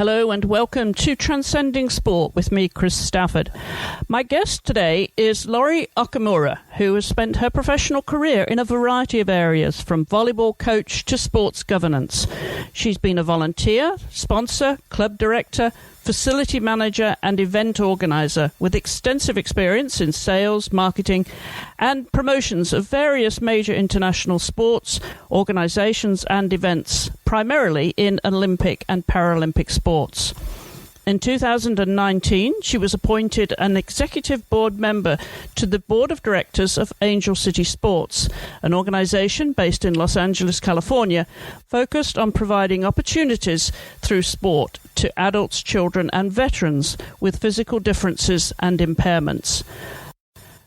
Hello and welcome to Transcending Sport with me, Chris Stafford. My guest today is Lori Okimura, who has spent her professional career in a variety of areas, from volleyball coach to sports governance. She's been a volunteer, sponsor, club director, facility manager and event organizer with extensive experience in sales, marketing and promotions of various major international sports, organizations and events, primarily in Olympic and Paralympic sports. In 2019, she was appointed an executive board member to the board of directors of Angel City Sports, an organization based in Los Angeles, California, focused on providing opportunities through sport to adults, children, and veterans with physical differences and impairments.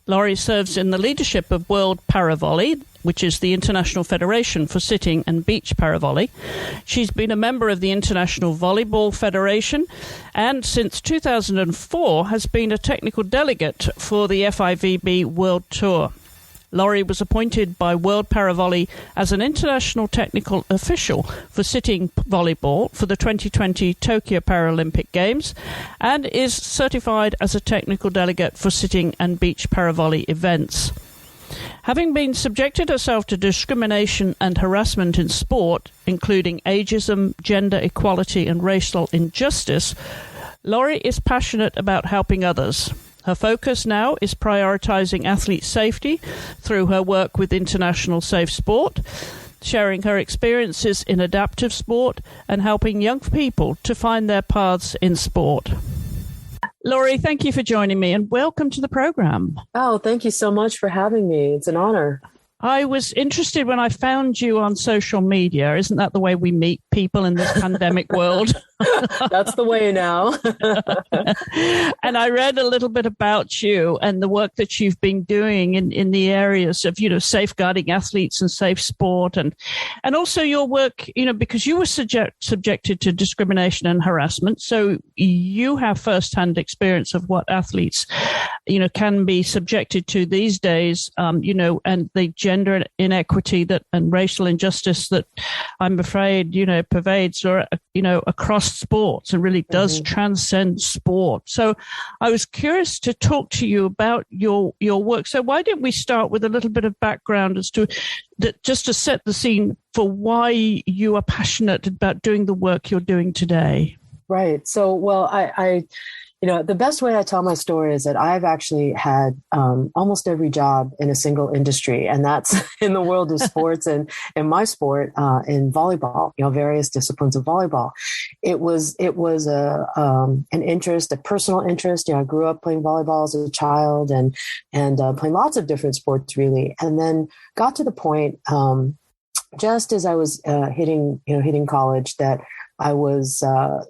Lori serves in the leadership of World Paravolley, which is the International Federation for Sitting and Beach Paravolley. She's been a member of the International Volleyball Federation and since 2004 has been a technical delegate for the FIVB World Tour. Lori was appointed by World Paravolley as an international technical official for sitting volleyball for the 2020 Tokyo Paralympic Games and is certified as a technical delegate for sitting and beach paravolley events. Having been subjected herself to discrimination and harassment in sport, including ageism, gender equality and racial injustice, Lori is passionate about helping others. Her focus now is prioritizing athlete safety through her work with International Safe Sport, sharing her experiences in adaptive sport and helping young people to find their paths in sport. Lori, thank you for joining me and welcome to the program. Oh, thank you so much for having me. It's an honor. I was interested when I found you on social media. Isn't that the way we meet people in this pandemic world? That's the way now. And I read a little bit about you and the work that you've been doing in the areas of, safeguarding athletes and safe sport and also your work, because you were subjected to discrimination and harassment. So you have firsthand experience of what athletes, can be subjected to these days, and the gender inequity and racial injustice that I'm afraid, pervades across sports and really does transcend sport. So I was curious to talk to you about your work. So why don't we start with a little bit of background as to that, just to set the scene for why you are passionate about doing the work you're doing today? Right. So, well, I the best way I tell my story is that I've actually had almost every job in a single industry, and that's in the world of sports and in my sport, in volleyball, various disciplines of volleyball. It was an interest, a personal interest. I grew up playing volleyball as a child and playing lots of different sports, really, and then got to the point just as I was hitting college that I was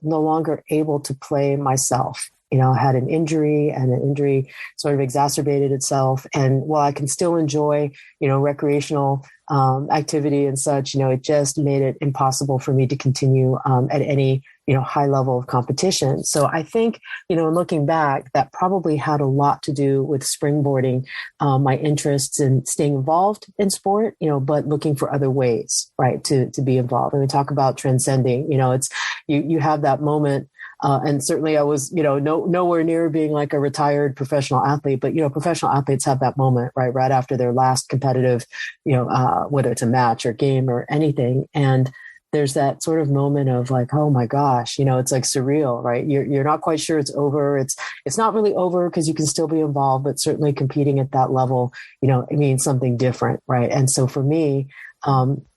no longer able to play myself. I had an injury and an injury sort of exacerbated itself. And while I can still enjoy, recreational activity and such, it just made it impossible for me to continue at any, high level of competition. So I think, looking back, that probably had a lot to do with springboarding my interests in staying involved in sport, but looking for other ways, right, to be involved. And we talk about transcending, it's you have that moment. And certainly I was, nowhere near being like a retired professional athlete, but, professional athletes have that moment, right after their last competitive, whether it's a match or game or anything. And there's that sort of moment of like, oh my gosh, it's like surreal, right? You're not quite sure it's over. It's not really over because you can still be involved, but certainly competing at that level, it means something different, right? And so for me,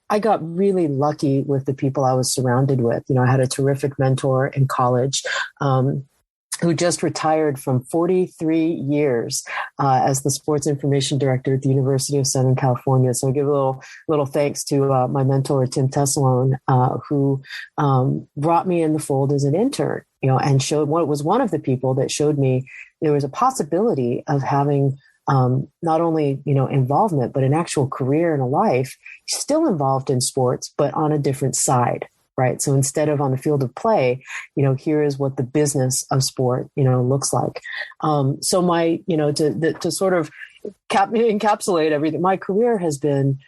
I got really lucky with the people I was surrounded with. I had a terrific mentor in college who just retired from 43 years as the sports information director at the University of Southern California. So I give a little thanks to my mentor, Tim Tessalone, who brought me in the fold as an intern, and was one of the people that showed me there was a possibility of having not only, involvement, but an actual career and a life still involved in sports, but on a different side, right? So instead of on the field of play, here is what the business of sport, looks like. So my, to sort of encapsulate everything, my career has been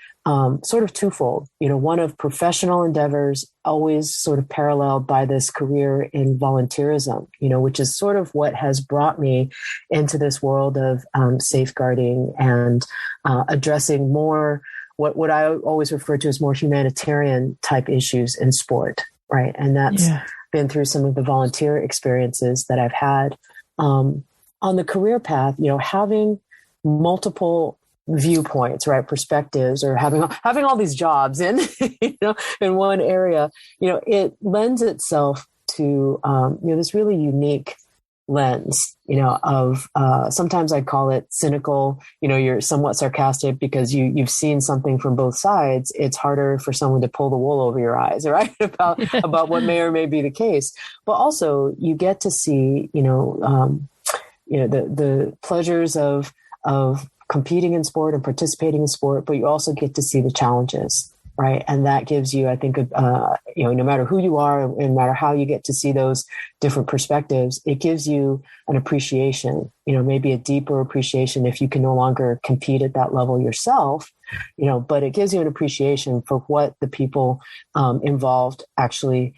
sort of twofold. One of professional endeavors, always sort of paralleled by this career in volunteerism, which is sort of what has brought me into this world of safeguarding and addressing more what I always refer to as more humanitarian type issues in sport, right? And that's been through some of the volunteer experiences that I've had. On the career path, having multiple viewpoints, right, perspectives, or having all these jobs in in one area, it lends itself to this really unique lens, of sometimes I call it cynical. You're somewhat sarcastic because you've seen something from both sides. It's harder for someone to pull the wool over your eyes, right, about what may or may be the case. But also you get to see the pleasures of competing in sport and participating in sport, but you also get to see the challenges, right? And that gives you, I think, no matter who you are and no matter how you get to see those different perspectives, it gives you an appreciation, maybe a deeper appreciation if you can no longer compete at that level yourself, but it gives you an appreciation for what the people involved actually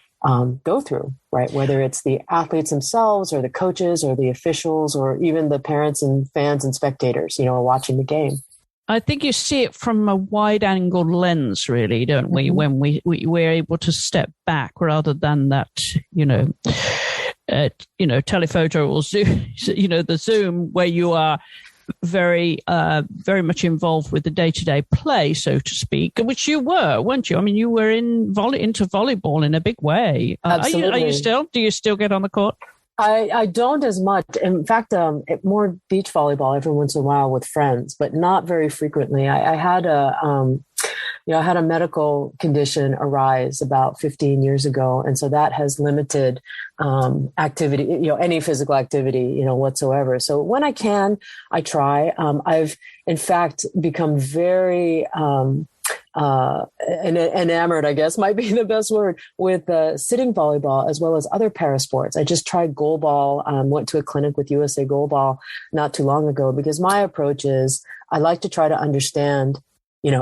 go through, right? Whether it's the athletes themselves or the coaches or the officials or even the parents and fans and spectators, watching the game. I think you see it from a wide-angled lens, really, don't we? When we're able to step back rather than that, telephoto or Zoom, the Zoom where you are very much involved with the day-to-day play, so to speak, which you were, weren't you? I mean, you were into volleyball in a big way. Absolutely. Are you still? Do you still get on the court? I don't as much. In fact, more beach volleyball every once in a while with friends, but not very frequently. I had a medical condition arise about 15 years ago. And so that has limited activity, any physical activity, whatsoever. So when I can, I try. I've, in fact, become very enamored, I guess might be the best word, with sitting volleyball as well as other para sports. I just tried goalball, went to a clinic with USA Goalball not too long ago, because my approach is I like to try to understand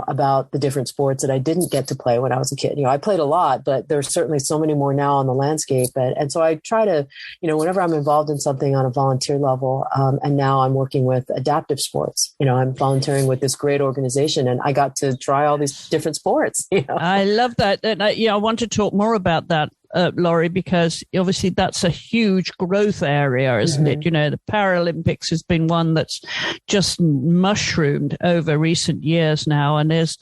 about the different sports that I didn't get to play when I was a kid. I played a lot, but there's certainly so many more now on the landscape. And so I try to, whenever I'm involved in something on a volunteer level, and now I'm working with adaptive sports, I'm volunteering with this great organization and I got to try all these different sports. I love that. And I want to talk more about that. Laurie, because obviously that's a huge growth area, isn't it? The Paralympics has been one that's just mushroomed over recent years now, and there's,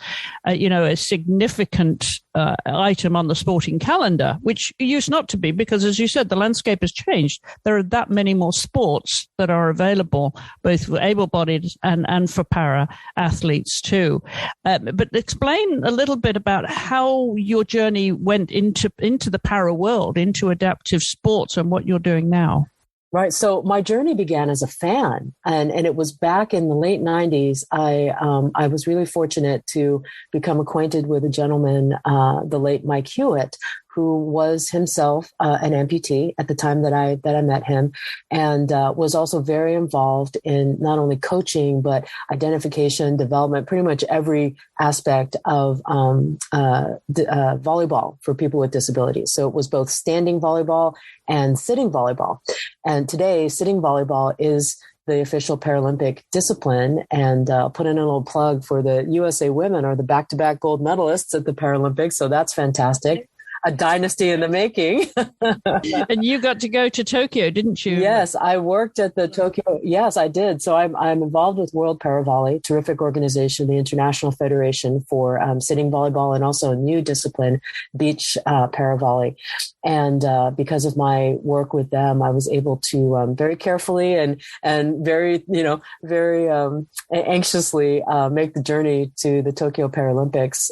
a significant item on the sporting calendar, which used not to be, because as you said, the landscape has changed. There are that many more sports that are available, both for able-bodied and for para athletes too. But explain a little bit about how your journey went into the para world, into adaptive sports, and what you're doing now. Right. So my journey began as a fan, and it was back in the late 90s. I was really fortunate to become acquainted with a gentleman, the late Mike Hewitt, who was himself an amputee at the time that I met him, and was also very involved in not only coaching but identification, development, pretty much every aspect of volleyball for people with disabilities. So it was both standing volleyball and sitting volleyball. And today, sitting volleyball is the official Paralympic discipline, and put in a little plug for the USA women are the back-to-back gold medalists at the Paralympics. So that's fantastic. A dynasty in the making. And you got to go to Tokyo, didn't you? Yes, I worked at the Tokyo. Yes, I did. So I'm involved with World Paravolley, terrific organization, the International Federation for sitting volleyball, and also a new discipline, beach paravolley. And because of my work with them, I was able to very carefully and very anxiously make the journey to the Tokyo Paralympics,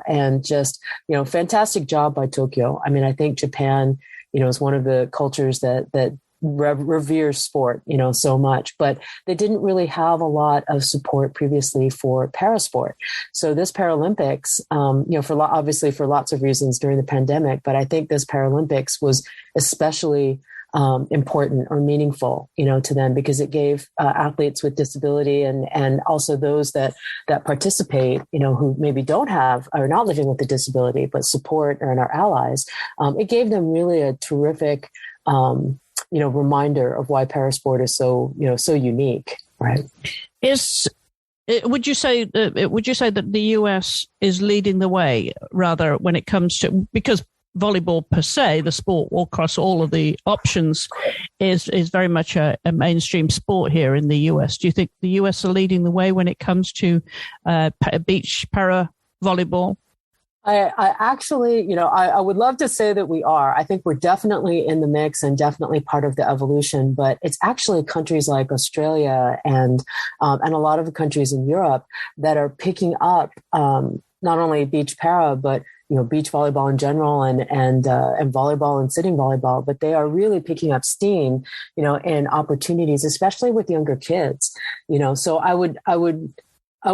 and just fantastic job by Tokyo. I mean, I think Japan, is one of the cultures that reveres sport, so much, but they didn't really have a lot of support previously for parasport. So this Paralympics, obviously for lots of reasons during the pandemic, but I think this Paralympics was especially important or meaningful, to them, because it gave athletes with disability and also those that participate, who maybe don't have or not living with a disability, but support and are allies. It gave them really a terrific, reminder of why parasport is so unique, right? Would you say that the US is leading the way, rather, when it comes to, because volleyball per se, the sport across all of the options, is very much a mainstream sport here in the US? Do you think the US are leading the way when it comes to beach para volleyball? I actually, I would love to say that we are. I think we're definitely in the mix and definitely part of the evolution, but it's actually countries like Australia and a lot of the countries in Europe that are picking up not only beach para, but beach volleyball in general and volleyball and sitting volleyball, but they are really picking up steam, in opportunities, especially with younger kids, so I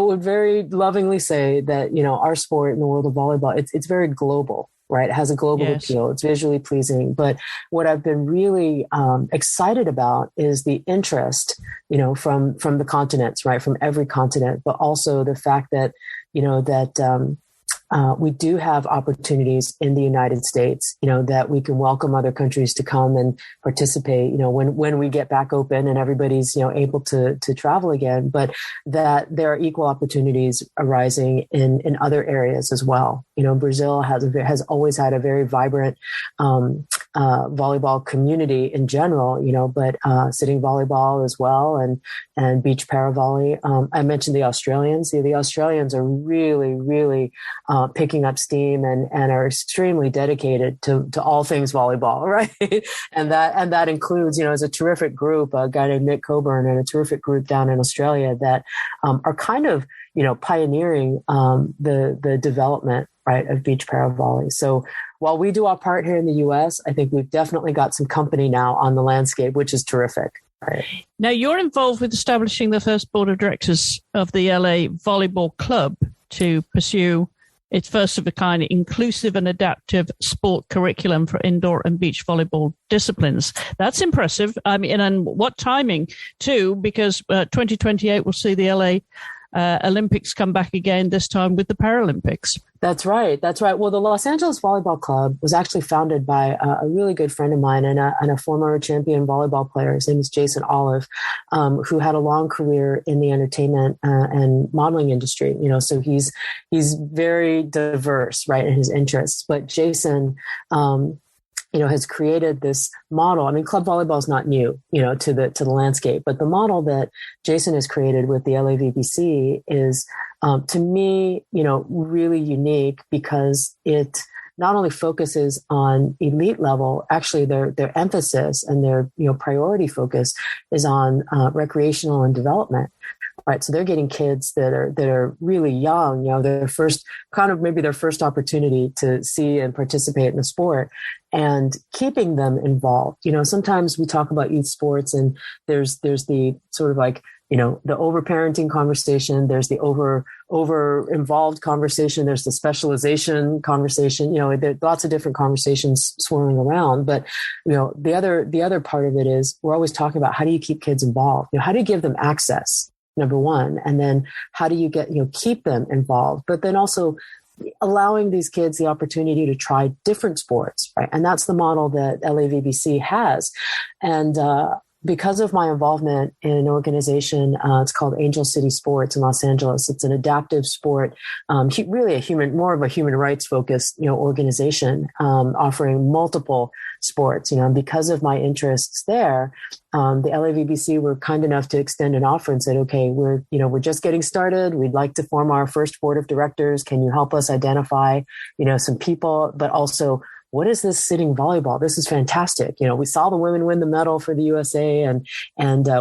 would very lovingly say that, our sport in the world of volleyball, it's very global, right? It has a global appeal. It's visually pleasing. But what I've been really excited about is the interest, from the continents, right? From every continent, but also the fact that, we do have opportunities in the United States, that we can welcome other countries to come and participate, when we get back open and everybody's, able to travel again, but that there are equal opportunities arising in other areas as well. Brazil has always had a very vibrant volleyball community in general, but sitting volleyball as well, and beach para volley. I mentioned the Australians. The Australians are really, really picking up steam and are extremely dedicated to all things volleyball, right? and that includes, as a terrific group, a guy named Nick Coburn and a terrific group down in Australia that are kind of, pioneering the development, right, of beach para volley. So while we do our part here in the U.S., I think we've definitely got some company now on the landscape, which is terrific. Right. Now, you're involved with establishing the first board of directors of the LA Volleyball Club to pursue its first of a kind inclusive and adaptive sport curriculum for indoor and beach volleyball disciplines. That's impressive. I mean, and what timing too, because 2028 will see the LA Olympics come back again, this time with the Paralympics. That's right. Well, the Los Angeles Volleyball Club was actually founded by a really good friend of mine and a former champion volleyball player. His name is Jason Olive, who had a long career in the entertainment and modeling industry. So he's very diverse, right, in his interests. But Jason, has created this model. I mean, club volleyball is not new, to the landscape, but the model that Jason has created with the LAVBC is, to me, really unique because it not only focuses on elite level, actually their emphasis and their, priority focus is on recreational and development. Right. So they're getting kids that are really young, their first opportunity to see and participate in the sport and keeping them involved. Sometimes we talk about youth sports and there's the sort of like, the over-parenting conversation, there's the over-involved conversation, there's the specialization conversation, there are lots of different conversations swirling around. But, the other part of it is we're always talking about how do you keep kids involved? How do you give them access? Number one, and then how do you keep them involved, but then also allowing these kids the opportunity to try different sports, right? And that's the model that LAVBC has. And because of my involvement in an organization, it's called Angel City Sports in Los Angeles. It's an adaptive sport, really more of a human rights focused, organization, offering multiple sports, and because of my interests there, the LAVBC were kind enough to extend an offer and said, okay, we're just getting started. We'd like to form our first board of directors. Can you help us identify, some people, but also, what is this sitting volleyball? This is fantastic. We saw the women win the medal for the USA and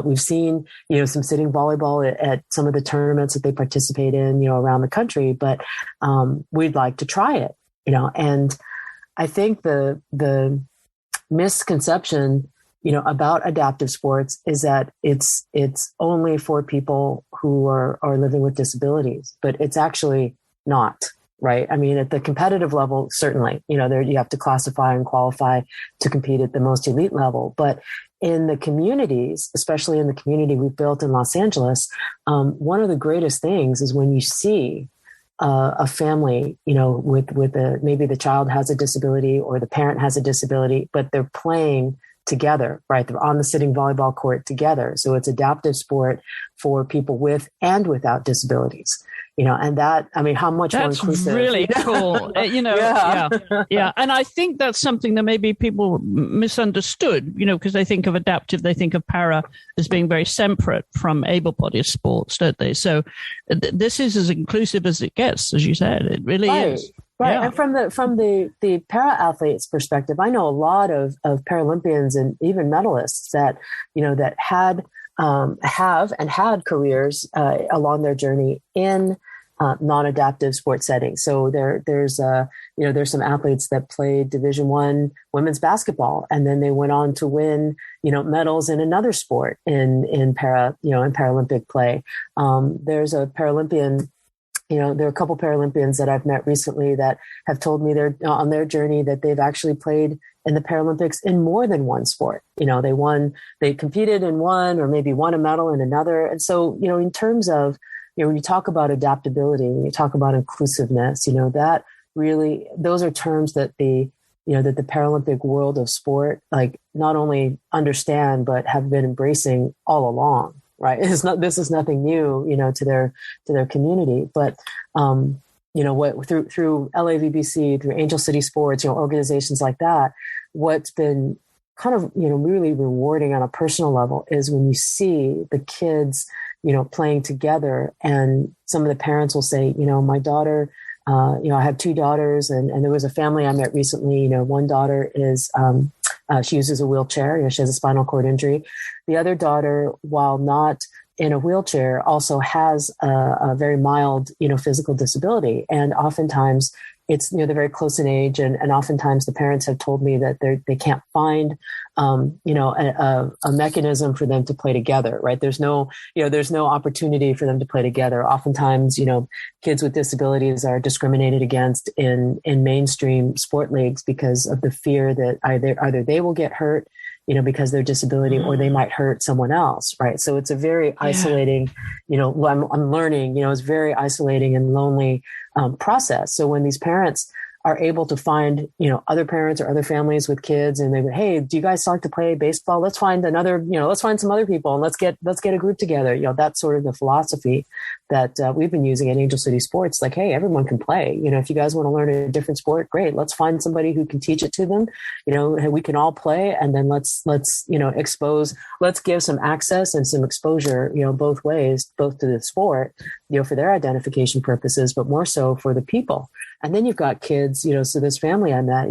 we've seen, some sitting volleyball at some of the tournaments that they participate in, around the country, but, we'd like to try it, and I think the misconception, about adaptive sports is that it's only for people who are living with disabilities, but it's actually not. right? I mean, at the competitive level, certainly, there you have to classify and qualify to compete at the most elite level. But in the communities, especially in the community we've built in Los Angeles, one of the greatest things is when you see a family, with maybe the child has a disability or the parent has a disability, but they're playing together, right? They're on the sitting volleyball court together. So it's adaptive sport for people with and without disabilities. And that, I mean, how much more inclusive. That's really cool. Yeah. And I think that's something that maybe people misunderstood, because they think of adaptive, they think of para as being very separate from able-bodied sports, don't they? So this is as inclusive as it gets, as you said. It really is. Right. Yeah. And from the para athletes perspective, I know a lot of Paralympians and even medalists that, that had had careers along their journey in non-adaptive sports settings. So there's some athletes that played Division I women's basketball, and then they went on to win, medals in another sport in Paralympic play. There's a Paralympian. There are a couple Paralympians that I've met recently that have told me they're on their journey that they've actually played in the Paralympics in more than one sport. They competed in one or maybe won a medal in another. And so, in terms of, when you talk about adaptability, when you talk about inclusiveness, that really, those are terms that that the Paralympic world of sport, like, not only understand, but have been embracing all along. Right. This is nothing new, to their community, but, through LAVBC, through Angel City Sports, organizations like that, what's been kind of, really rewarding on a personal level is when you see the kids, playing together, and some of the parents will say, my daughter, I have two daughters, and there was a family I met recently, one daughter is, she uses a wheelchair. She has a spinal cord injury. The other daughter, while not in a wheelchair, also has a very mild, physical disability. And oftentimes it's, they're very close in age. And oftentimes the parents have told me that they can't find, a mechanism for them to play together, right? There's no opportunity for them to play together. Oftentimes, kids with disabilities are discriminated against in mainstream sport leagues because of the fear that either they will get hurt, because of their disability, or they might hurt someone else, right? So it's a very isolating, I'm learning, it's very isolating and lonely process. So when these parents are able to find, other parents or other families with kids, and they would, hey, do you guys like to play baseball? Let's find let's find some other people, and let's get a group together. That's sort of the philosophy that we've been using at Angel City Sports. Like, hey, everyone can play. If you guys want to learn a different sport, great. Let's find somebody who can teach it to them. We can all play, and then let's give some access and some exposure, both ways, both to the sport, for their identification purposes, but more so for the people. And then you've got kids, so this family I met,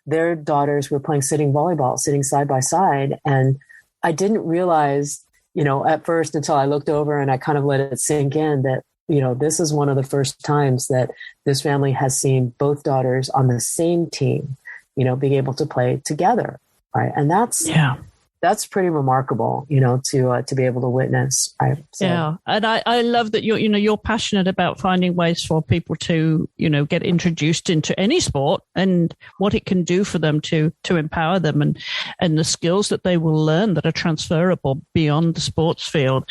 their daughters were playing sitting volleyball, sitting side by side. And I didn't realize, at first, until I looked over and I kind of let it sink in, that, this is one of the first times that this family has seen both daughters on the same team, being able to play together. Right. And that's pretty remarkable, to be able to witness. Right? So. Yeah. And I love that you're passionate about finding ways for people to, get introduced into any sport and what it can do for them to empower them, and the skills that they will learn that are transferable beyond the sports field.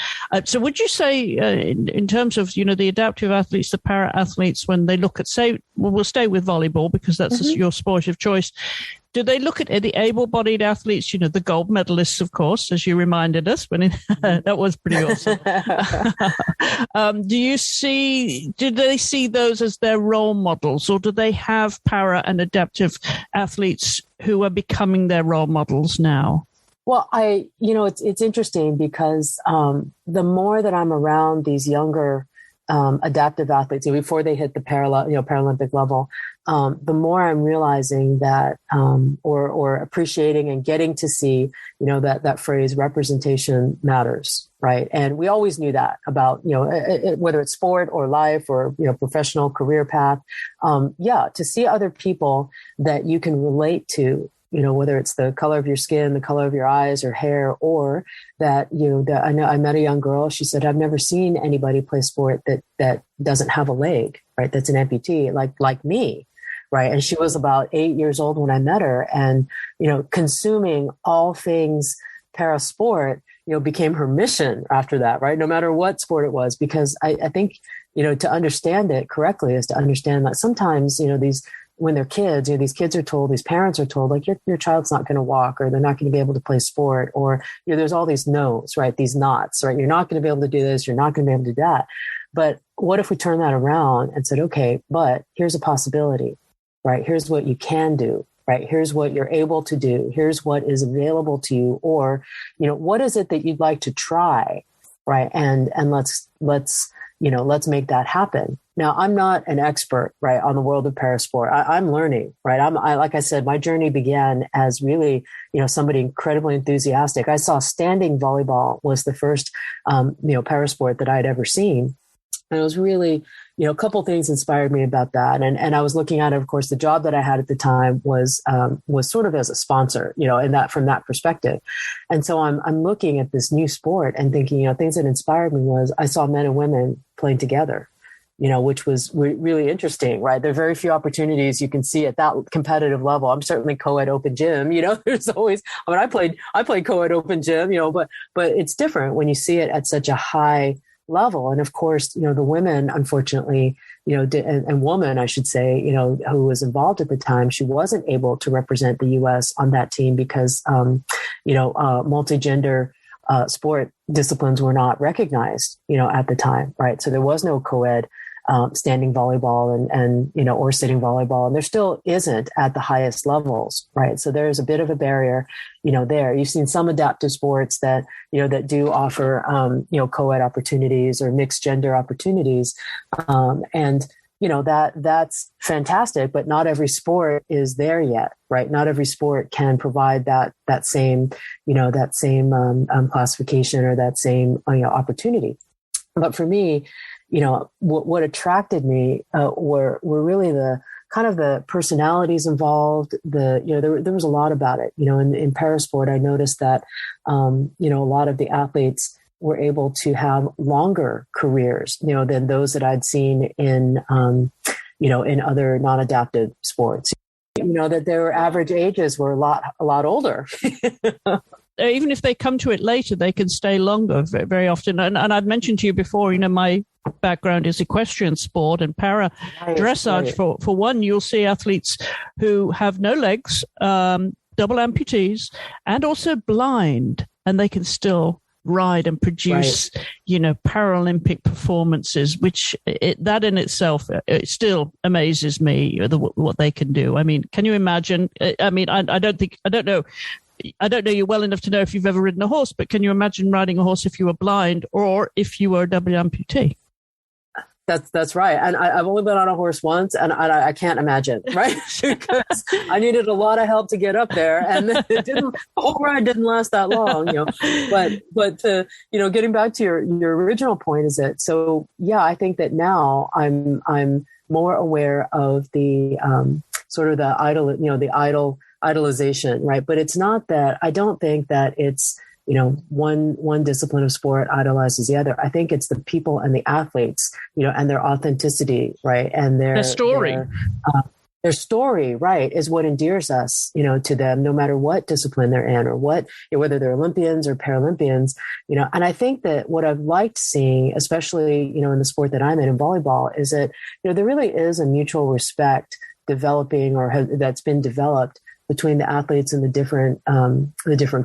So would you say in terms of, the adaptive athletes, the para athletes, when they look at, we'll stay with volleyball because that's your sport of choice. Do they look at the able-bodied athletes, the gold medalists, of course, as you reminded us, that was pretty awesome. Do they see those as their role models, or do they have para and adaptive athletes who are becoming their role models now? Well, it's interesting because the more that I'm around these younger adaptive athletes, before they hit the Paralympic level, the more I'm realizing that, or appreciating and getting to see, that phrase representation matters, right? And we always knew that about, whether it's sport or life or, professional career path. To see other people that you can relate to whether it's the color of your skin, the color of your eyes or hair, or that, that I met a young girl. She said, I've never seen anybody play sport that doesn't have a leg, right? That's an amputee like me. Right. And she was about 8 years old when I met her, and, consuming all things para sport, became her mission after that. Right. No matter what sport it was, because I think, to understand it correctly is to understand that sometimes, when they're kids, these kids are told, these parents are told, like, your child's not going to walk, or they're not going to be able to play sport, or, there's all these no's, right? These nots, right? You're not going to be able to do this. You're not going to be able to do that. But what if we turn that around and said, okay, but here's a possibility, right? Here's what you can do, right? Here's what you're able to do. Here's what is available to you. Or, what is it that you'd like to try, right? And let's make that happen. Now, I'm not an expert, right, on the world of parasport. I'm learning, right? Like I said, my journey began as really, somebody incredibly enthusiastic. I saw standing volleyball was the first, parasport that I'd ever seen. And it was really, a couple things inspired me about that. And I was looking at it, of course, the job that I had at the time was sort of as a sponsor, in that, from that perspective. And so I'm looking at this new sport and thinking, things that inspired me was I saw men and women playing together, which was really interesting, right? There are very few opportunities you can see at that competitive level. I'm certainly co-ed open gym, there's always, I played co-ed open gym, but it's different when you see it at such a high level. And of course, the women, unfortunately, and woman, I should say, who was involved at the time, she wasn't able to represent the U.S. on that team because, multi-gender sport disciplines were not recognized, at the time, right? So there was no co-ed standing volleyball and or sitting volleyball, and there still isn't at the highest levels, right? So there's a bit of a barrier, there. You've seen some adaptive sports that that do offer co-ed opportunities or mixed gender opportunities, and that's fantastic, but not every sport is there yet, right? Not every sport can provide that same classification or that same opportunity. But for me, what attracted me were really the kind of the personalities involved. There was a lot about it. In parasport, I noticed that a lot of the athletes were able to have longer careers, than those that I'd seen in other non-adaptive sports. That their average ages were a lot older. Even if they come to it later, they can stay longer very often. And I've mentioned to you before, my background is equestrian sport and para dressage. Right. For one, you'll see athletes who have no legs, double amputees, and also blind, and they can still ride and produce, Paralympic performances, which that in itself, it still amazes me, what they can do. I mean, can you imagine? I mean, I don't know you well enough to know if you've ever ridden a horse, but can you imagine riding a horse if you were blind or if you were a double amputee? That's right. And I've only been on a horse once, and I can't imagine, right? Because I needed a lot of help to get up there, and the whole ride didn't last that long, But to, getting back to your original point is that, so yeah, I think that now I'm more aware of the sort of the idolization, right? But it's not that, I don't think that it's, one discipline of sport idolizes the other. I think it's the people and the athletes, and their authenticity, right? And their story. Their story, right, is what endears us, to them, no matter what discipline they're in or whether they're Olympians or Paralympians, and I think that what I've liked seeing, especially, in the sport that I'm in volleyball, is that, there really is a mutual respect developing that's been developed between the athletes and the different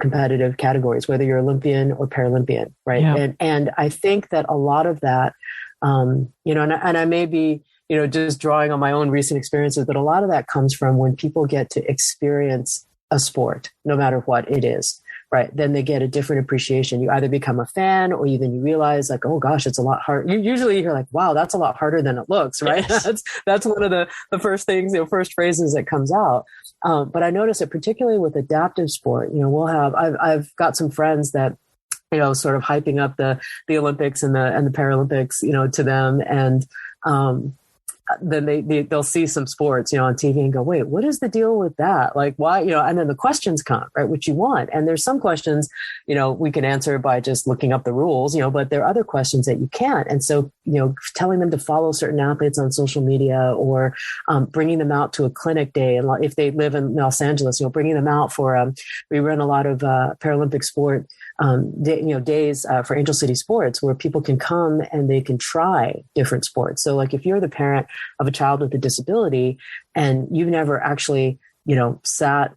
competitive categories, whether you're Olympian or Paralympian, right? Yeah. And I think that a lot of that, and I may be, just drawing on my own recent experiences, but a lot of that comes from when people get to experience a sport, no matter what it is, right? Then they get a different appreciation. You either become a fan, or then you realize, like, oh gosh, it's a lot hard. Usually you're like, wow, that's a lot harder than it looks, right? Yes. That's one of the first things, first phrases that comes out. But I notice it particularly with adaptive sport. I've got some friends that, sort of hyping up the Olympics and the Paralympics, to them. And, then they'll see some sports, on TV and go, wait, what is the deal with that? Like, why, and then the questions come, right, which you want. And there's some questions, we can answer by just looking up the rules, but there are other questions that you can't. And so, telling them to follow certain athletes on social media, or bringing them out to a clinic day. And if they live in Los Angeles, bringing them out for, we run a lot of Paralympic sport days for Angel City Sports, where people can come and they can try different sports. So like if you're the parent of a child with a disability and you've never actually, sat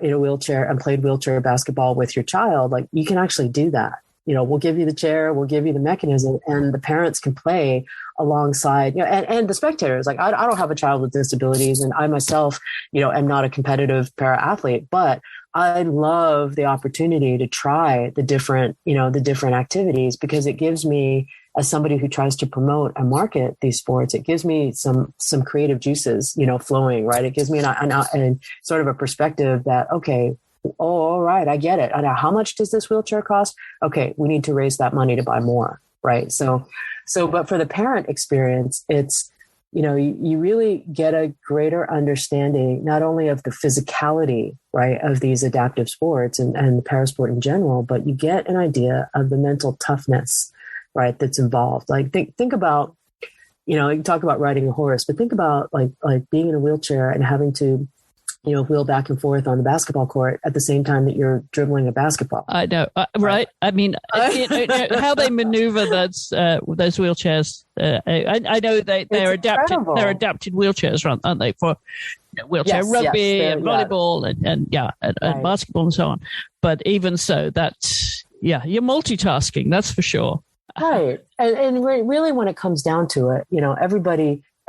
in a wheelchair and played wheelchair basketball with your child, like you can actually do that. We'll give you the chair, we'll give you the mechanism, and the parents can play alongside, and the spectators. Like I don't have a child with disabilities, and I myself, am not a competitive para athlete, but I love the opportunity to try the different activities, because it gives me, as somebody who tries to promote and market these sports, it gives me some creative juices, flowing, right? It gives me an sort of a perspective that, okay, all right, I get it. Now, how much does this wheelchair cost? Okay, we need to raise that money to buy more, right? So, but for the parent experience, it's, you really get a greater understanding, not only of the physicality, right, of these adaptive sports and the parasport in general, but you get an idea of the mental toughness, right, that's involved. Like think about, you can talk about riding a horse, but think about like being in a wheelchair and having to, wheel back and forth on the basketball court at the same time that you're dribbling a basketball. I know, right? I mean, how they maneuver those wheelchairs. I know they're adapted. Incredible. They're adapted wheelchairs, aren't they, for wheelchair rugby and volleyball and basketball and so on. But even so, that's you're multitasking. That's for sure. Right, and really, when it comes down to it,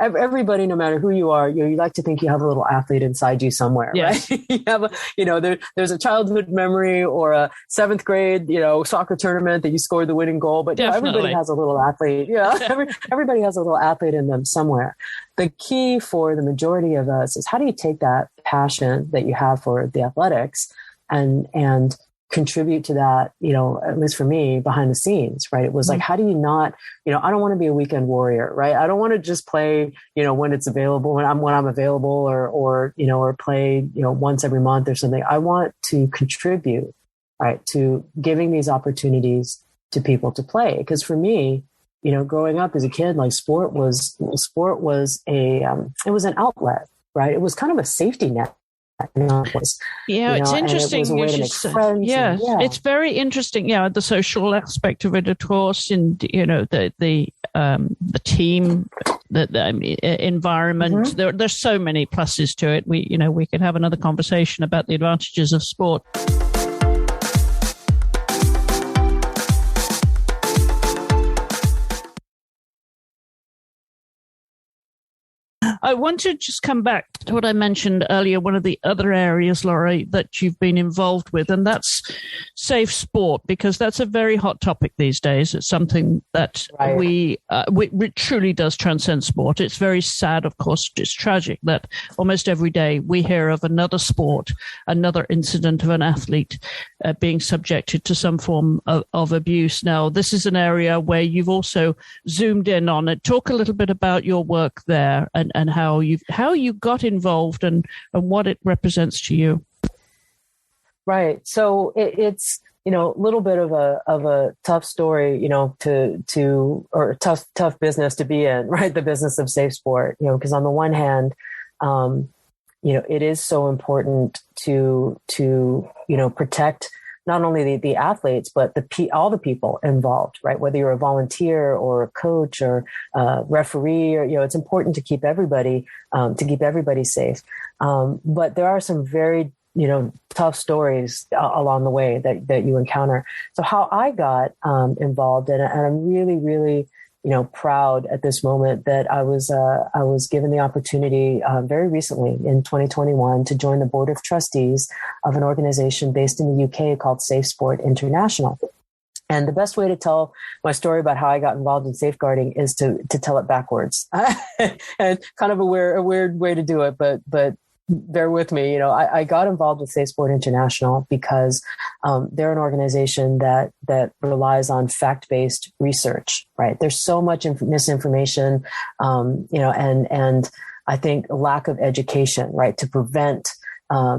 everybody, no matter who you are, you like to think you have a little athlete inside you somewhere, yes. Right? You have there's a childhood memory or a 7th grade, soccer tournament that you scored the winning goal, but everybody has a little athlete. Everybody has a little athlete in them somewhere. The key for the majority of us is, how do you take that passion that you have for the athletics and contribute to that, at least for me, behind the scenes, right? It was like, how do you not, I don't want to be a weekend warrior, right? I don't want to just play, when it's available, when I'm available, or play, once every month or something. I want to contribute, right, to giving these opportunities to people to play. Because for me, growing up as a kid, like sport was it was an outlet, right? It was kind of a safety net. It's interesting. It's very interesting. The social aspect of it, of course, and the team, the environment. Mm-hmm. There's so many pluses to it. We could have another conversation about the advantages of sport. I want to just come back to what I mentioned earlier, one of the other areas, Laurie, that you've been involved with, and that's safe sport, because that's a very hot topic these days. It's something that we truly does transcend sport. It's very sad, of course. It's tragic that almost every day we hear of another sport, another incident of an athlete being subjected to some form of abuse. Now, this is an area where you've also zoomed in on it. Talk a little bit about your work there and how you got involved and what it represents to you. Right. So it's a little bit of a tough story, or tough business to be in, right? The business of safe sport, because on the one hand, it is so important to protect not only the athletes, but all the people involved, right? Whether you're a volunteer or a coach or a referee, or, it's important to keep everybody safe. But there are some very, tough stories along the way that you encounter. So how I got involved, and I'm really, really, proud at this moment that I was given the opportunity very recently in 2021 to join the board of trustees of an organization based in the UK called Safe Sport International. And the best way to tell my story about how I got involved in safeguarding is to tell it backwards. And kind of a weird way to do it, but bear with me. I got involved with Safe Sport International because they're an organization that relies on fact-based research, right? There's so much misinformation, and I think lack of education, right, to prevent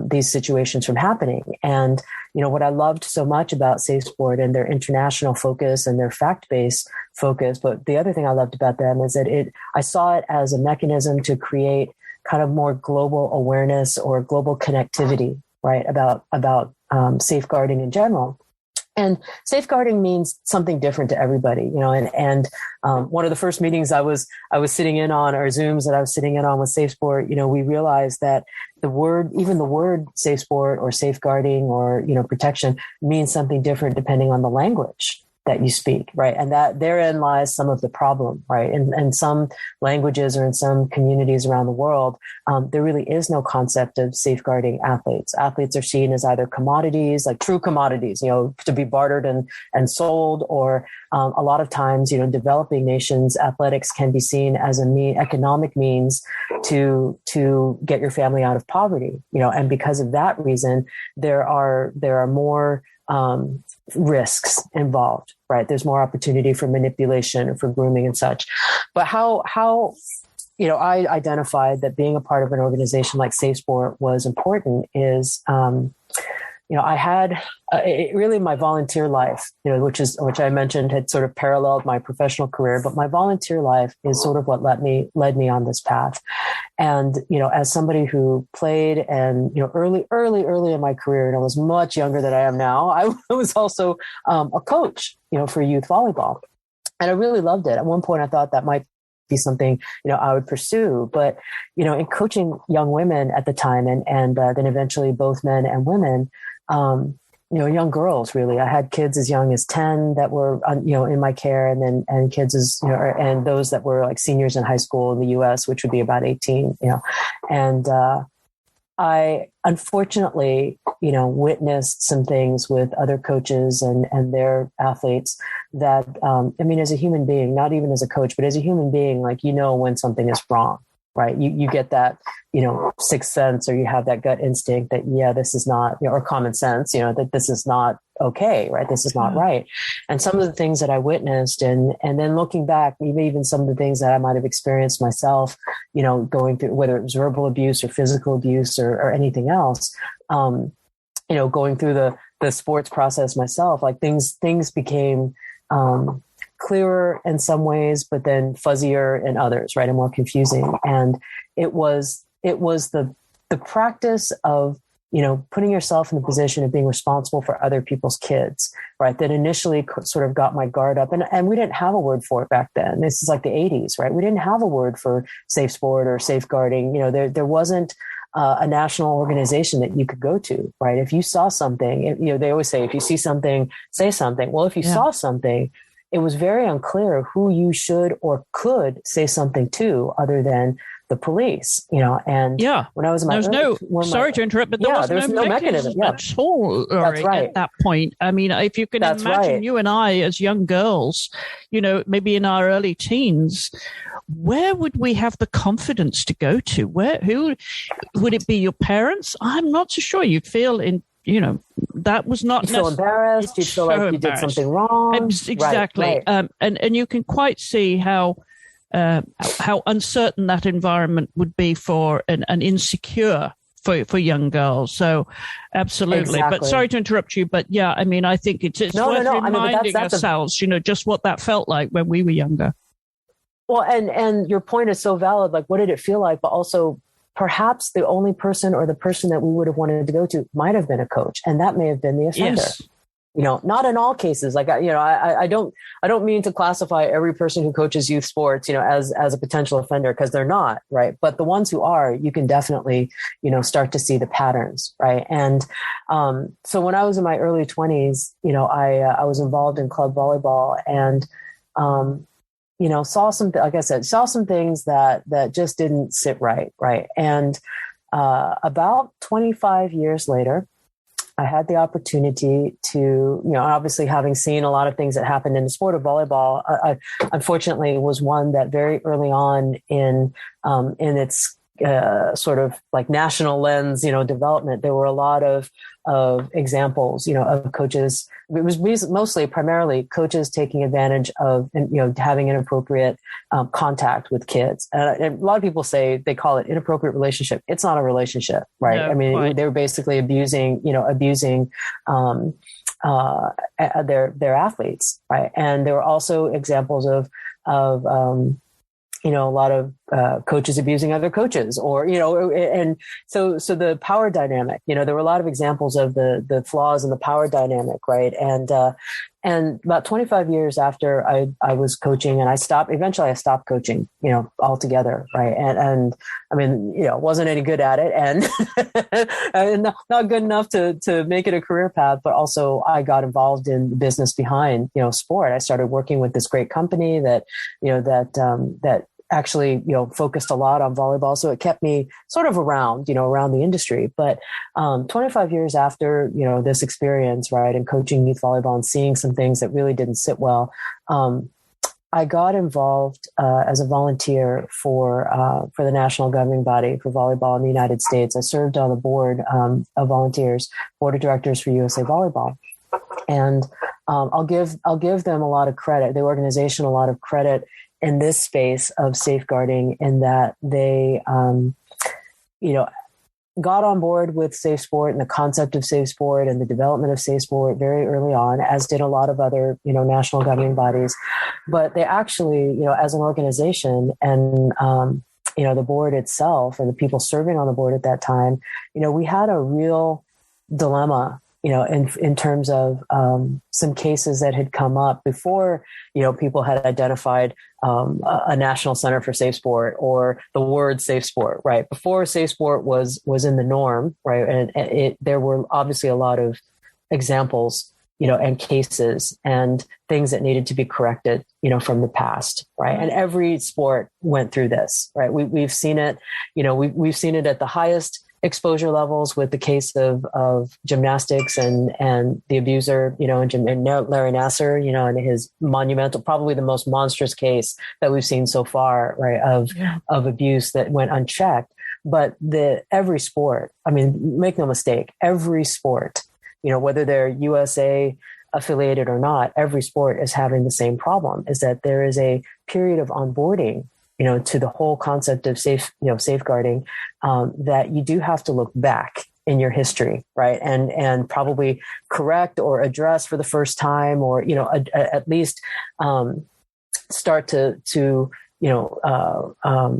these situations from happening. And, what I loved so much about Safe Sport and their international focus and their fact-based focus, but the other thing I loved about them is that I saw it as a mechanism to create kind of more global awareness or global connectivity, right, about safeguarding in general. And safeguarding means something different to everybody, and one of the first meetings I was sitting in on, or Zooms that I was sitting in on with Safe Sport, we realized that the word safe sport or safeguarding or, protection means something different depending on the language that you speak, right? And that therein lies some of the problem, right? In some languages or in some communities around the world, there really is no concept of safeguarding athletes. Athletes are seen as either commodities, like true commodities, to be bartered and sold, or a lot of times, in developing nations, athletics can be seen as economic means to get your family out of poverty, and because of that reason, there are more risks involved, right? There's more opportunity for manipulation or for grooming and such. But how I identified that being a part of an organization like Safe Sport was important is, I had really my volunteer life, which I mentioned had sort of paralleled my professional career, but my volunteer life is sort of what led me on this path. And, as somebody who played and, early in my career, and I was much younger than I am now, I was also a coach, for youth volleyball. And I really loved it. At one point, I thought that might be something, I would pursue. But, in coaching young women at the time and then eventually both men and women, young girls, really. I had kids as young as 10 that were, in my care, and kids as, and those that were like seniors in high school in the US, which would be about 18, and, I unfortunately, witnessed some things with other coaches and their athletes that, as a human being, not even as a coach, but as a human being, like, when something is wrong. Right. You get that, sixth sense, or you have that gut instinct that, this is not, or common sense, that this is not okay. Right. This is not right. And some of the things that I witnessed and then looking back, even some of the things that I might have experienced myself, going through, whether it was verbal abuse or physical abuse or anything else, going through the sports process myself, like things became, clearer in some ways, but then fuzzier in others, right? And more confusing. And it was the practice of, putting yourself in the position of being responsible for other people's kids, right? That initially sort of got my guard up. And we didn't have a word for it back then. This is like the 80s, right? We didn't have a word for safe sport or safeguarding. There wasn't a national organization that you could go to, right? If you saw something, they always say, if you see something, say something. Well, if you saw something, it was very unclear who you should or could say something to other than the police, and when I was in my sorry to interrupt, but there was no mechanism at all at that point. If you can imagine you and I as young girls, maybe in our early teens, where would we have the confidence to go to? Who would it be? Your parents? I'm not so sure. You'd feel that was not. You feel embarrassed. You feel like you did something wrong. Exactly. Right. And you can quite see how uncertain that environment would be for an insecure for young girls. So absolutely. Exactly. But sorry to interrupt you, but I think it's worth reminding ourselves, just what that felt like when we were younger. Well, and your point is so valid. Like, what did it feel like? But also, perhaps the only person or the person that we would have wanted to go to might have been a coach, and that may have been the offender. Yes. Not in all cases. Like, I don't mean to classify every person who coaches youth sports, as a potential offender, because they're not, right? But the ones who are, you can definitely, start to see the patterns, right? And so when I was in my early 20s, I was involved in club volleyball and, saw some things that just didn't sit right. Right. And, about 25 years later, I had the opportunity to, obviously having seen a lot of things that happened in the sport of volleyball, I unfortunately was one that very early on in its sort of like national lens, development, there were a lot of examples, of coaches. It was mostly primarily coaches taking advantage of, having inappropriate contact with kids. And a lot of people say they call it inappropriate relationship. It's not a relationship, right? No, I mean, quite. they were basically abusing their athletes, right? And there were also examples of a lot of coaches abusing other coaches, or and so the power dynamic. There were a lot of examples of the flaws in the power dynamic, right? And about 25 years after I was coaching, and eventually I stopped coaching, altogether, right? And I mean, wasn't any good at it, and not good enough to make it a career path. But also, I got involved in the business behind, sport. I started working with this great company that actually, focused a lot on volleyball. So it kept me sort of around the industry. But 25 years after, this experience, right, and coaching youth volleyball and seeing some things that really didn't sit well, I got involved as a volunteer for the national governing body for volleyball in the United States. I served on the board of volunteers, board of directors for USA Volleyball. And I'll give them a lot of credit, the organization a lot of credit in this space of safeguarding, in that they, got on board with safe sport and the concept of safe sport and the development of safe sport very early on, as did a lot of other, national governing bodies. But they actually, as an organization and, the board itself and the people serving on the board at that time, we had a real dilemma, in terms of some cases that had come up before, people had identified a National Center for Safe Sport or the word safe sport, right? Before safe sport was in the norm, right? And there were obviously a lot of examples, and cases and things that needed to be corrected, from the past, right? And every sport went through this, right? We've seen it, we've seen it at the highest exposure levels with the case of gymnastics and the abuser, and Larry Nasser, and his monumental, probably the most monstrous case that we've seen so far, right, of abuse that went unchecked. But every sport, I mean, make no mistake, every sport, whether they're USA affiliated or not, every sport is having the same problem, is that there is a period of onboarding, to the whole concept of safeguarding, that you do have to look back in your history, right? And probably correct or address for the first time, or, at least, start to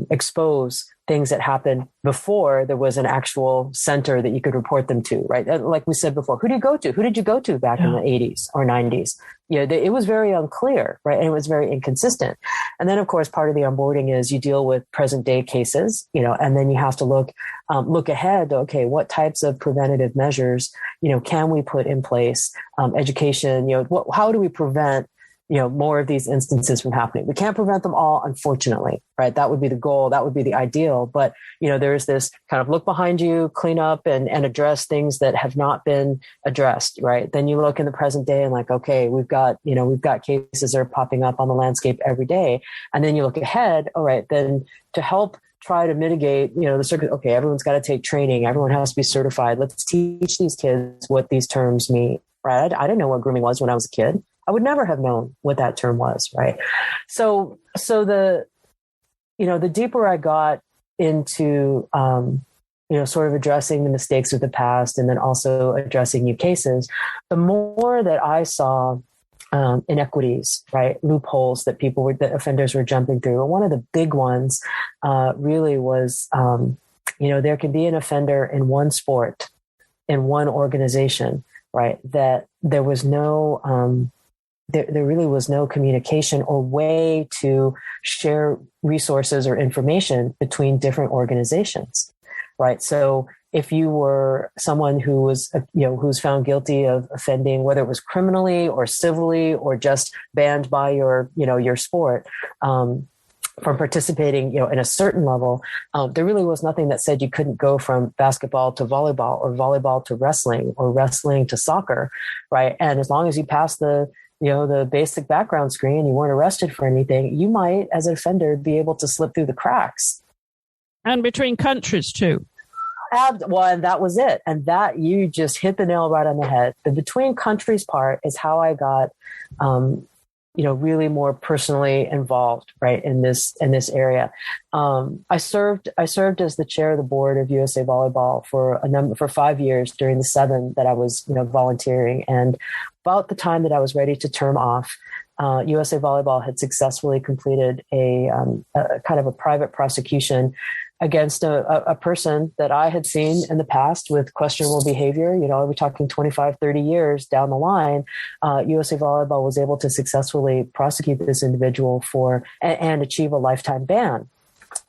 expose things that happened before there was an actual center that you could report them to, right? Like we said before, who do you go to? Who did you go to back in the 80s or 90s? It was very unclear, right? And it was very inconsistent. And then, of course, part of the onboarding is you deal with present day cases, and then you have to look ahead. Okay, what types of preventative measures, can we put in place? Education, how do we prevent more of these instances from happening? We can't prevent them all, unfortunately, right? That would be the goal. That would be the ideal. But, there's this kind of look behind you, clean up and address things that have not been addressed, right? Then you look in the present day and like, okay, we've got cases that are popping up on the landscape every day. And then you look ahead. All right, then to help try to mitigate, the circuit. Okay, everyone's got to take training. Everyone has to be certified. Let's teach these kids what these terms mean, right? I didn't know what grooming was when I was a kid. I would never have known what that term was, right? So the deeper I got into, sort of addressing the mistakes of the past and then also addressing new cases, the more that I saw inequities, right? Loopholes that that offenders were jumping through. And one of the big ones really was, there can be an offender in one sport, in one organization, right? That there was no, there really was no communication or way to share resources or information between different organizations, right? So if you were someone who was, who's found guilty of offending, whether it was criminally or civilly or just banned by your sport, from participating, in a certain level, there really was nothing that said you couldn't go from basketball to volleyball or volleyball to wrestling or wrestling to soccer, right? And as long as you passed the basic background screen, you weren't arrested for anything, you might, as an offender, be able to slip through the cracks. And between countries too. Well, and that was it. And that, you just hit the nail right on the head. The between countries part is how I got, really more personally involved, right, in this area. I served as the chair of the board of USA Volleyball for 5 years during the 7 that I was, volunteering. And about the time that I was ready to term off, USA Volleyball had successfully completed a kind of a private prosecution against a person that I had seen in the past with questionable behavior. We're talking 25, 30 years down the line. USA Volleyball was able to successfully prosecute this individual and achieve a lifetime ban.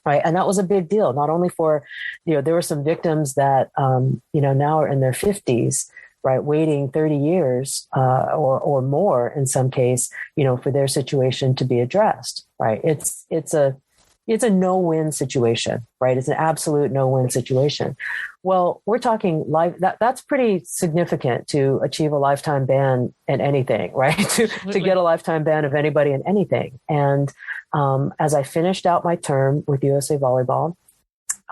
Right. And that was a big deal, not only for, there were some victims that, now are in their 50s, right, waiting 30 years or more in some case, for their situation to be addressed. Right. It's a no-win situation, right? It's an absolute no-win situation. Well, we're talking that's pretty significant to achieve a lifetime ban in anything, right? to get a lifetime ban of anybody in anything. And as I finished out my term with USA Volleyball,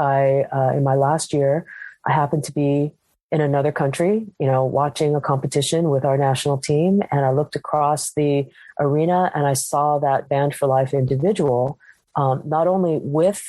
in my last year, I happened to be in another country, watching a competition with our national team. And I looked across the arena and I saw that banned for life individual, not only with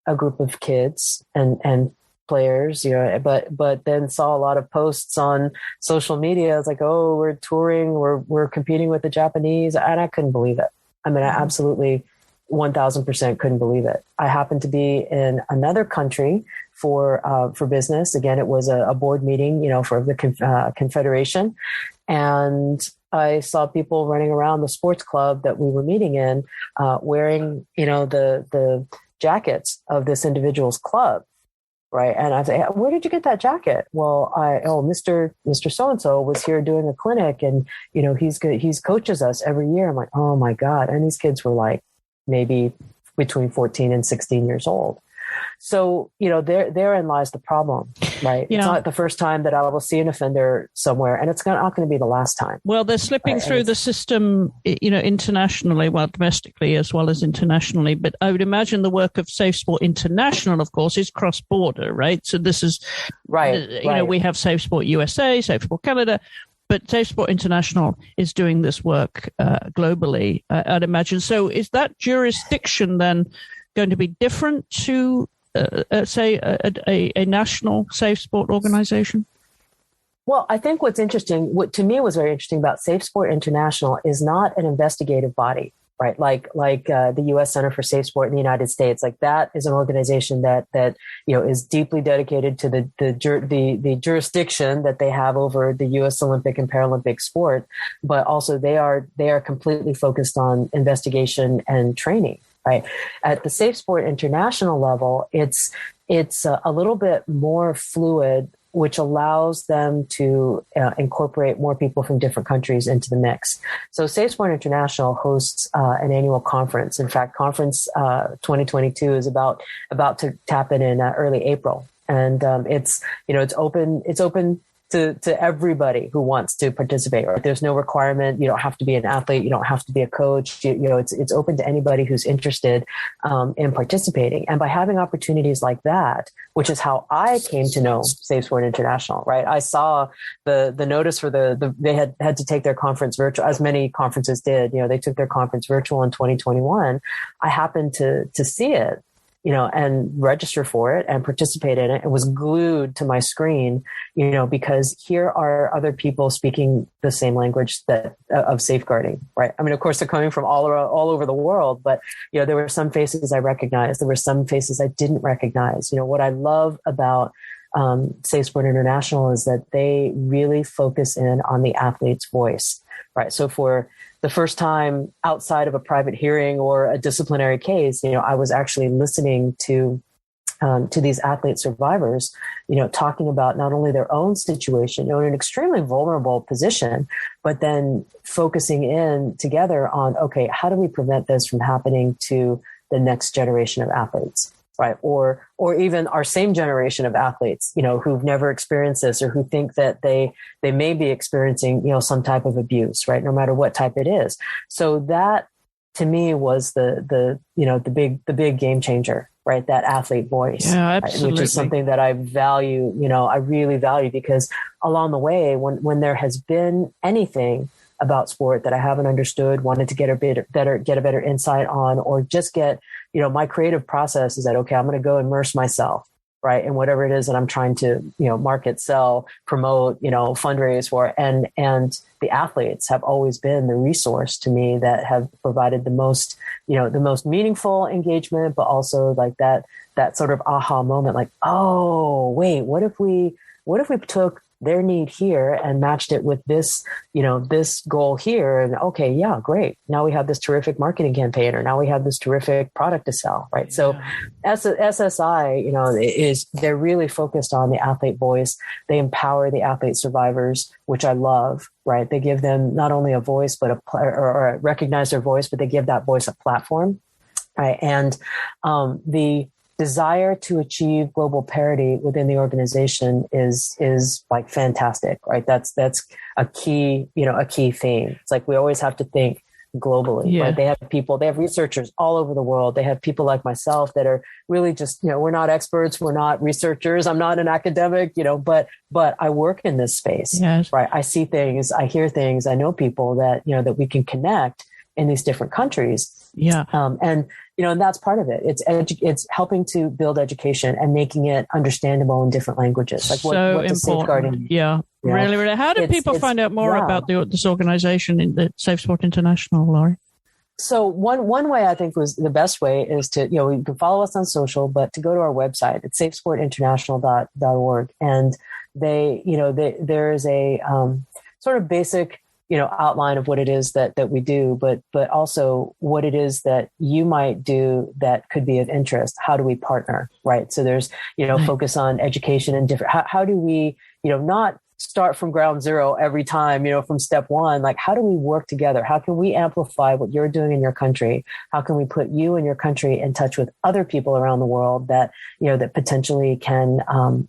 a group of kids and players, but then saw a lot of posts on social media. It's like, oh, we're touring, we're competing with the Japanese. And I couldn't believe it. I mean, I absolutely 1000% couldn't believe it. I happened to be in another country for business. Again, it was a board meeting, for the confederation. And I saw people running around the sports club that we were meeting in, wearing, the jackets of this individual's club, right? And I say, where did you get that jacket? Well, Mr. So-and-so was here doing a clinic, and he's coaches us every year. I'm like, oh my God! And these kids were like maybe between 14 and 16 years old. So, therein lies the problem, right? It's not the first time that I will see an offender somewhere, and it's not going to be the last time. Well, they're slipping through the system, internationally, domestically as well as internationally. But I would imagine the work of Safe Sport International, of course, is cross-border, right? So this is, right. We have Safe Sport USA, Safe Sport Canada, but Safe Sport International is doing this work globally, I'd imagine. So is that jurisdiction then going to be different to, say, a national safe sport organization? Well, I think what's interesting, what to me was very interesting about Safe Sport International is not an investigative body, right? Like the U.S. Center for Safe Sport in the United States. Like that is an organization that is deeply dedicated to the jurisdiction that they have over the U.S. Olympic and Paralympic sport, but also they are completely focused on investigation and training. Right. At the Safe Sport International level, it's a little bit more fluid, which allows them to incorporate more people from different countries into the mix. So Safe Sport International hosts an annual conference. In fact, conference 2022 is about to happen in early April, and it's open to everybody who wants to participate. Right? There's no requirement. You don't have to be an athlete. You don't have to be a coach. It's open to anybody who's interested in participating. And by having opportunities like that, which is how I came to know Safe Sport International, right? I saw the notice for they had to take their conference virtual, as many conferences did. They took their conference virtual in 2021. I happened to see it, and register for it and participate in it. It was glued to my screen, because here are other people speaking the same language of safeguarding, right? I mean, of course, they're coming from all over the world, but, there were some faces I recognized. There were some faces I didn't recognize. What I love about Safe Sport International is that they really focus in on the athlete's voice, right? So for the first time outside of a private hearing or a disciplinary case, I was actually listening to these athlete survivors, talking about not only their own situation, in an extremely vulnerable position, but then focusing in together on, okay, how do we prevent this from happening to the next generation of athletes? Right. Or even our same generation of athletes, who've never experienced this or who think that they may be experiencing, some type of abuse, right? No matter what type it is. So that to me was the big game changer, right? That athlete voice, Yeah, right? absolutely. Which is something that I value, I really value, because along the way, when there has been anything about sport that I haven't understood, wanted to get a better insight on, or just get, my creative process is that, okay, I'm going to go immerse myself, right, in whatever it is that I'm trying to, market, sell, promote, fundraise for. And the athletes have always been the resource to me that have provided the most meaningful engagement, but also like that sort of aha moment, like, oh, wait, what if we took their need here and matched it with this, this goal here. And okay, yeah, great. Now we have this terrific marketing campaign, or now we have this terrific product to sell, right? Yeah. So SSI, they're really focused on the athlete voice. They empower the athlete survivors, which I love, right? They give them not only a voice, but or recognize their voice, but they give that voice a platform, right? And the desire to achieve global parity within the organization is like fantastic, right? That's a key theme. It's like we always have to think globally, right? They have researchers all over the world. They have people like myself that are really just, we're not experts, we're not researchers. I'm not an academic, but I work in this space, right? I see things, I hear things, I know people that, that we can connect in these different countries. Yeah. And that's part of it. It's helping to build education and making it understandable in different languages. Like what does safeguarding? Yeah. Really, really. How do people find out more about this organization in the Safe Sport International, Laurie? So one way I think was the best way is to, you can follow us on social, but to go to our website. It's safesportinternational.org. And there is a sort of basic outline of what it is that we do, but also what it is that you might do that could be of interest. How do we partner, right? So there's, focus on education and different, how do we, not start from ground zero every time, from step one, like how do we work together? How can we amplify what you're doing in your country? How can we put you and your country in touch with other people around the world that, that potentially can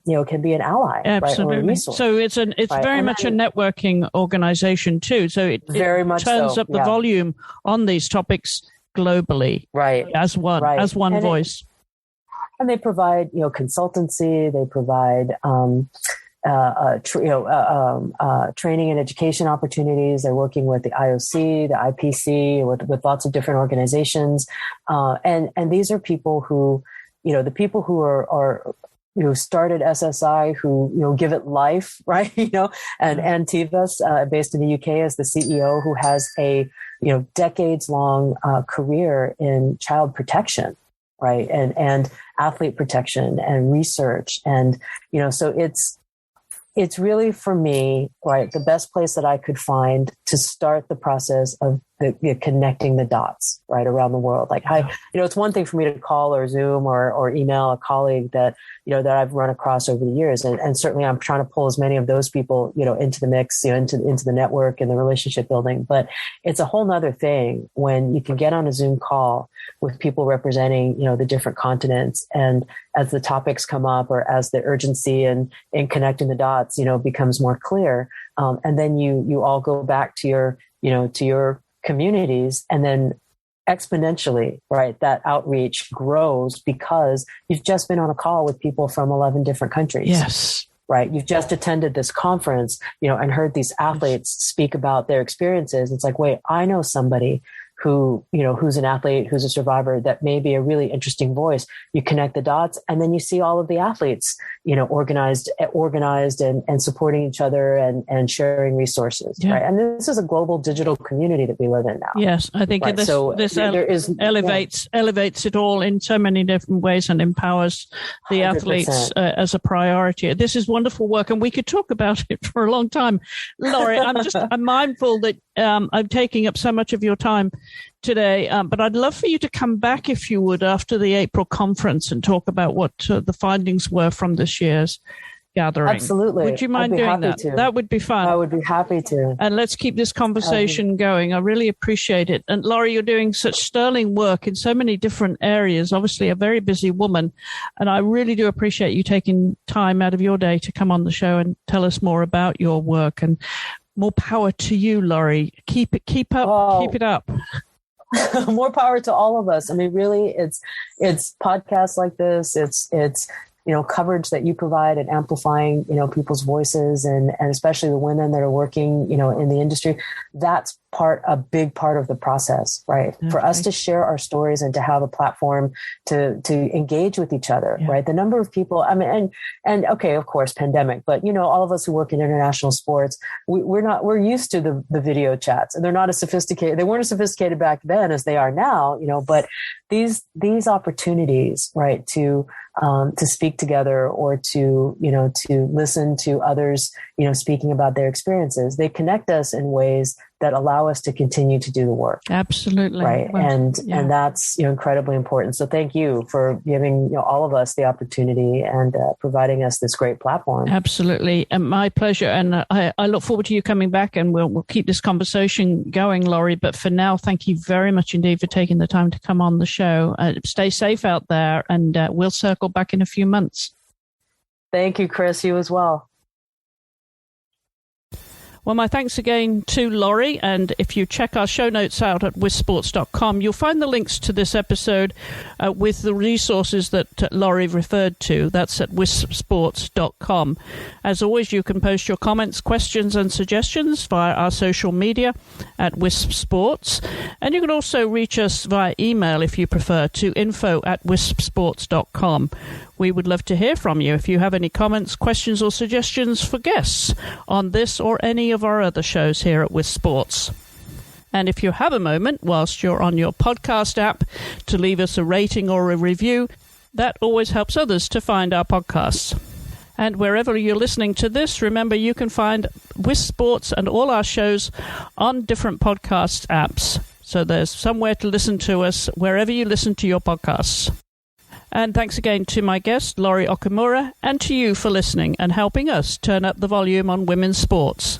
be an ally, absolutely. Right? Or a resource, so it's right? Very much a networking organization too. So it turns up the volume on these topics globally, right? As one voice. And they provide, consultancy. They provide, training and education opportunities. They're working with the IOC, the IPC, with lots of different organizations. And these are people who, the people who are started SSI, who, give it life, right? And Tivas, based in the UK, is the CEO, who has a, decades long career in child protection, right? And athlete protection and research. And, so it's really, for me, right, the best place that I could find to start the process of connecting the dots, right, around the world. Like, it's one thing for me to call or Zoom or email a colleague that, that I've run across over the years. And certainly I'm trying to pull as many of those people, into the mix, into the network and the relationship building. But it's a whole nother thing when you can get on a Zoom call with people representing, the different continents. And as the topics come up, or as the urgency in connecting the dots, becomes more clear. And then you all go back to your communities, and then exponentially, right, that outreach grows because you've just been on a call with people from 11 different countries. Yes. Right. You've just attended this conference, and heard these athletes speak about their experiences. It's like, wait, I know somebody who, who's an athlete, who's a survivor, that may be a really interesting voice. You connect the dots, and then you see all of the athletes, organized and supporting each other and sharing resources. Yeah. Right. And this is a global digital community that we live in now. Yes. I think right? This elevates it all in so many different ways and empowers the 100%. Athletes as a priority. This is wonderful work, and we could talk about it for a long time. Laurie, I'm mindful that I'm taking up so much of your time today, but I'd love for you to come back, if you would, after the April conference and talk about what the findings were from this year's gathering. Absolutely. Would you mind doing that? That would be fun. I would be happy to. And let's keep this conversation going. I really appreciate it. And Laurie, you're doing such sterling work in so many different areas, obviously a very busy woman. And I really do appreciate you taking time out of your day to come on the show and tell us more about your work. And more power to you, Laurie. Keep it up. more power to all of us. I mean, really, it's podcasts like this. It's coverage that you provide and amplifying, people's voices and especially the women that are working, in the industry. That's a big part of the process, right? Okay. For us to share our stories and to have a platform to engage with each other, right? The number of people, I mean, and okay, of course, pandemic, but all of us who work in international sports, we're used to the video chats, and they're not as sophisticated. They weren't as sophisticated back then as they are now, but these opportunities, right, to speak together or to listen to others, speaking about their experiences, they connect us in ways that allow us to continue to do the work. Absolutely. Right. Well, and that's, incredibly important. So thank you for giving all of us the opportunity and providing us this great platform. Absolutely. And my pleasure. And I look forward to you coming back, and we'll keep this conversation going, Laurie. But for now, thank you very much indeed for taking the time to come on the show. Stay safe out there, and we'll circle back in a few months. Thank you, Chris. You as well. Well, my thanks again to Laurie, and if you check our show notes out at wissports.com, you'll find the links to this episode with the resources that Laurie referred to. That's at wissports.com. As always, you can post your comments, questions, and suggestions via our social media at wispsports, and you can also reach us via email if you prefer to info@wispsports.com. We would love to hear from you if you have any comments, questions, or suggestions for guests on this or any of our other shows here at Wisp Sports. And if you have a moment whilst you're on your podcast app to leave us a rating or a review, that always helps others to find our podcasts. And wherever you're listening to this, remember you can find Wisp Sports and all our shows on different podcast apps. So there's somewhere to listen to us wherever you listen to your podcasts. And thanks again to my guest, Laurie Okimura, and to you for listening and helping us turn up the volume on women's sports.